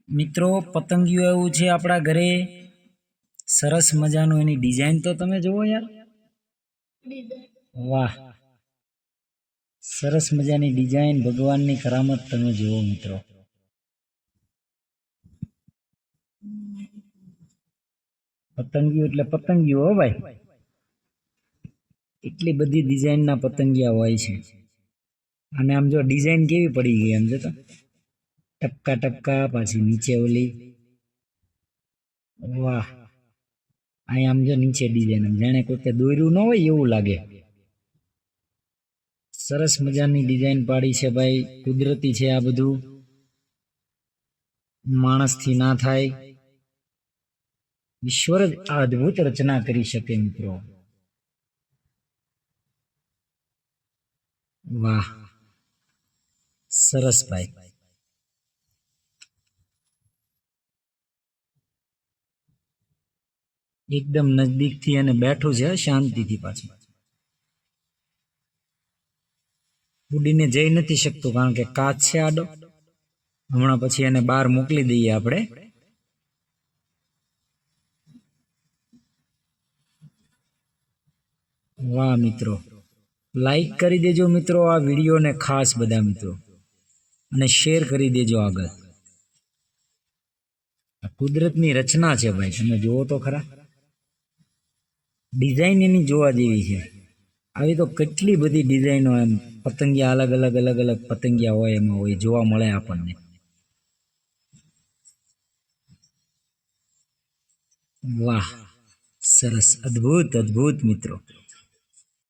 મિત્રો પતંગિયું આવ્યું છે આપણા ઘરે. સરસ મજાનું એની ડિઝાઇન તો તમે જુઓ યાર. વાહ, સરસ મજાની ડિઝાઇન, ભગવાનની કરામત તમે જુઓ મિત્રો. પતંગિયું એટલે પતંગિયું હો ભાઈ. એટલી બધી ડિઝાઇનના પતંગિયા હોય છે. અને આમ જો ડિઝાઇન કેવી પડી ગઈ આમ જો તો ટપકા ટપકા, પાછી નીચે ઓલી. વાહ, અહીં આમ જો નીચે ડિઝાઇન જાણે કોઈ દોર્યું ન હોય એવું લાગે. સરસ મજાની ડિઝાઇન પાડી છે ભાઈ. કુદરતી છે આ બધું, માણસથી ના થાય. ઈશ્વર જ આ અદ્ભુત રચના કરી શકે મિત્રો. વાહ, સરસ ભાઈ. એકદમ નજદીકથી અને બેઠું છે શાંતિથી. પાછું ઉડીને જઈ નથી શકતું કારણ કે કાચ છે આડો. હમણાં પછી એને બહાર મોકલી દઈએ આપણે. વાહ મિત્રો, લાઈક કરી દેજો મિત્રો આ વિડીયોને ખાસ બધા મિત્રો, અને શેર કરી દેજો આગળ. કુદરતની રચના છે ભાઈ, તમે જુઓ તો ખરા. ડિઝાઇન એની જોવા જેવી છે. આવી તો કેટલી બધી ડિઝાઇનો એમ પતંગિયા અલગ અલગ અલગ અલગ પતંગિયા હોય એમાં હોય જોવા મળે આપણને. વાહ, સરસ, અદ્ભુત અદ્ભુત મિત્રો.